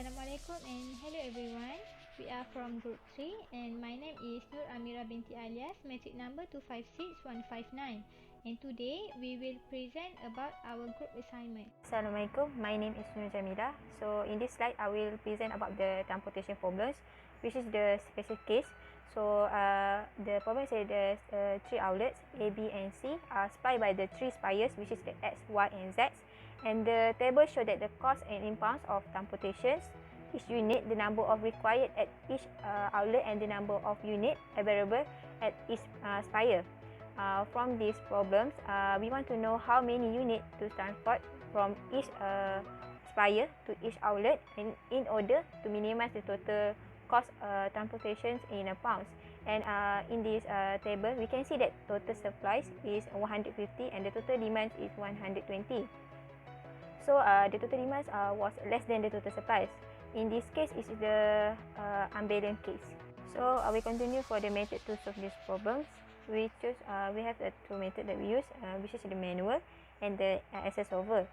Assalamualaikum and hello everyone. We are from group 3 and my name is Nur Amira binti Alias, matric number 256159, and today we will present about our group assignment. Assalamualaikum, my name is Nur Jamila. So in this slide I will present about the transportation problems, which is the special case. So the problem is that there's three outlets A, B and C are supplied by the three spires, which is the X, Y and Z. And the table show that the cost and impounds of transportations, each unit, the number of required at each outlet and the number of unit available at each spire. From these problems, we want to know how many units to transport from each spire to each outlet in order to minimize the total cost transportations in pounds. And in this table, we can see that total supplies is 150 and the total demand is 120. So the total demand was less than the total supplies. In this case, it is the unbalanced case. So we continue for the method to solve these problems. We have two methods that we use, which is the manual and the Excel solver.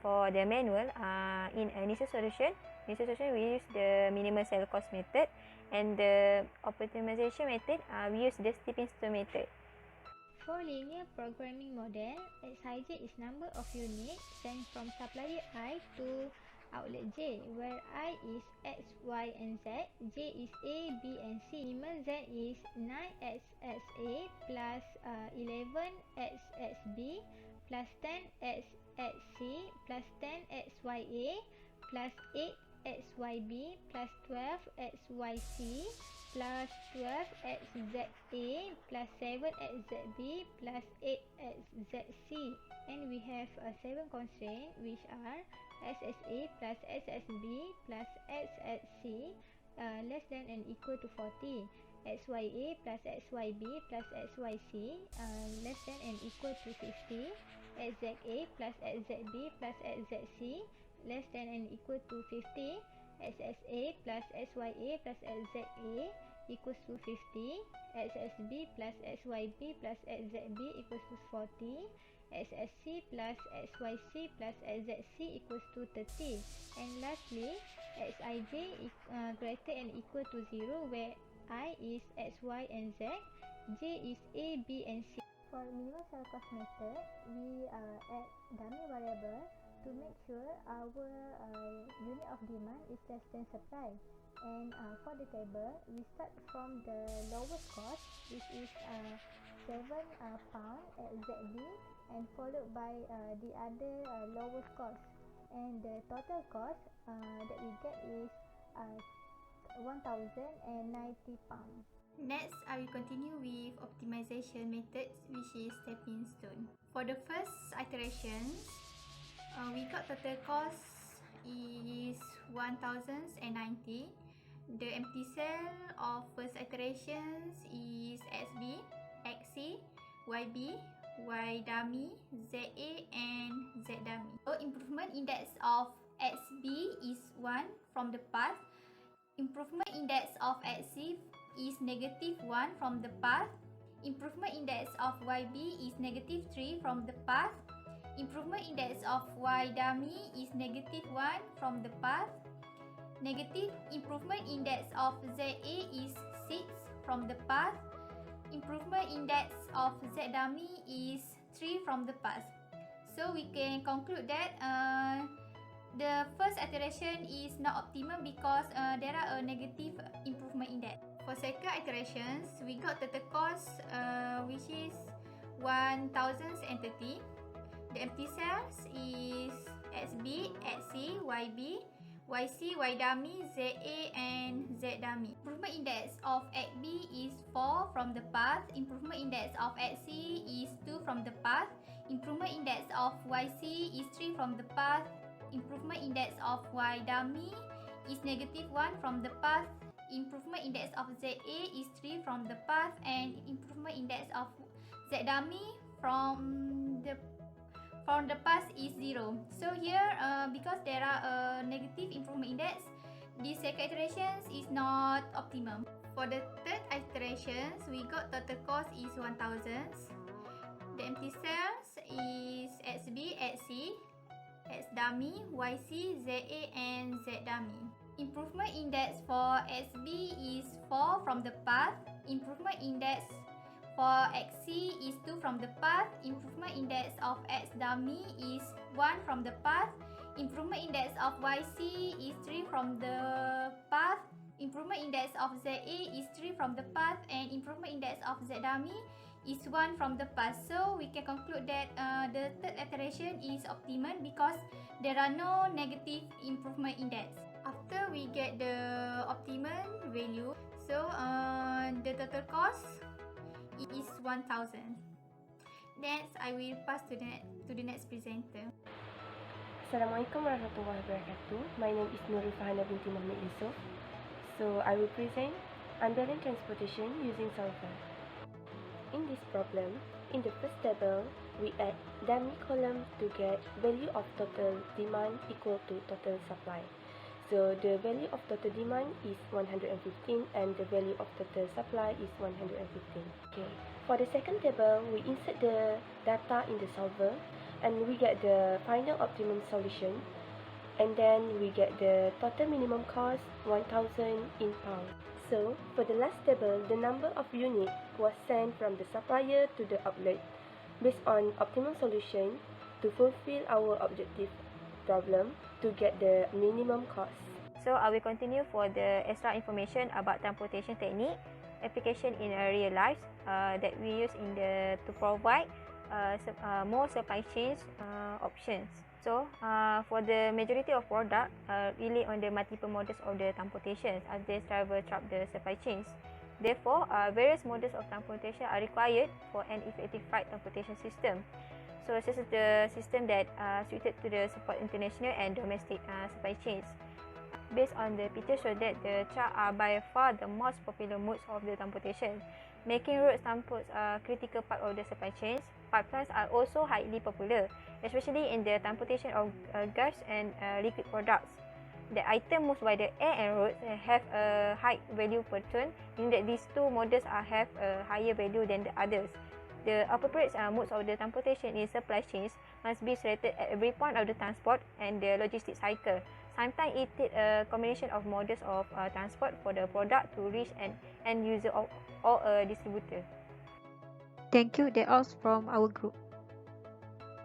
For the manual, in initial solution, we use the minimum cell cost method, and the optimization method, we use the stepping stone method. For linear programming model, Xij is number of units sent from supplier I to outlet J, where I is X, Y and Z, J is A, B and C. Minimum Z is 9XXA plus 11XXB plus 10XXC plus 10XYA plus 8XYB plus 12XYC plus 12XZA plus 7XZB plus 8XZC. And we have 7 constraints, which are SSA plus SSB plus XXC less than and equal to 40, XYA plus XYB plus XYC less than and equal to 60, XZA plus XZB plus XZC less than and equal to 50, SSA plus SYA plus SZA equals to 50, SSB plus SYB plus SZB equals to 40, SSC plus SYC plus SZC equals to 30, and lastly Xij greater and equal to 0, where I is X, Y and Z, J is A, B and C. For minimum cell cost method, we add dummy variable to make sure our unit of demand is less than supply. And for the table, we start from the lowest cost, which is 7 pound at ZB, and followed by the other lowest cost, and the total cost that we get is 1090 pounds. Next, I will continue with optimization methods, which is stepping stone. For the first iterations, we got total cost is 1090. The empty cell of first iterations is XB, XC, YB, Y dummy, ZA and Z dummy. So improvement index of XB is 1 from the path. Improvement index of XC is negative 1 from the path. Improvement index of YB is negative 3 from the path. Improvement index of Y dummy is negative 1 from the path. Negative improvement index of ZA is 6 from the path. Improvement index of Z dummy is 3 from the path. So we can conclude that the first iteration is not optimum because there are a negative improvement index. For second iterations, we got total cost which is 1030. The empty cells is XB, XC, YB, YC, Y dummy, ZA and Z dummy. Improvement index of XB is 4 from the path. Improvement index of XC is 2 from the path. Improvement index of YC is 3 from the path. Improvement index of Y dummy is negative 1 from the path. Improvement index of ZA is 3 from the path, and improvement index of Z dummy from the path is 0. So here, because there are a negative improvement index, the second iterations is not optimum. For the third iterations, we got total cost is 1000. The empty cells is XB, XC, X dummy, YC, ZA and Z dummy. Improvement index for XB is 4 from the path. Improvement index for XC is 2 from the path. Improvement index of X dummy is 1 from the path. Improvement index of YC is 3 from the path. Improvement index of ZA is 3 from the path, and improvement index of Z dummy is 1 from the path. So we can conclude that the third iteration is optimum because there are no negative improvement index. After we get the optimum value, so the total cost is 1,000. Next, I will pass to the next presenter. Assalamualaikum warahmatullahi wabarakatuh. My name is Nurul Fahana binti Muhammad Yusof. So I will present unbalanced transportation using solver. In this problem, in the first table, we add dummy column to get value of total demand equal to total supply. So the value of total demand is 115 and the value of total supply is 115. Okay. For the second table, we insert the data in the solver and we get the final optimum solution. And then we get the total minimum cost 1,000 in pound. So for the last table, the number of units was sent from the supplier to the outlet based on optimum solution to fulfill our objective problem to get the minimum cost. So I will continue for the extra information about transportation technique, application in a real life that we use in to provide more supply chains options. So for the majority of product rely on the multiple models of the transportation as they travel throughout the supply chains. Therefore, various models of transportation are required for an effective freight transportation system. So this is the system that suited to the support international and domestic supply chains. Based on the picture show that the truck are by far the most popular modes of the transportation. Making road transport a critical part of the supply chains. Pipelines are also highly popular, especially in the transportation of gas and liquid products. The item moved by the air and roads have a high value per ton, meaning that these two models have a higher value than the others. The appropriate modes of the transportation in supply chains must be selected at every point of the transport and the logistics cycle. Sometimes it takes a combination of models of transport for the product to reach an end user or a distributor. Thank you. That's all from our group.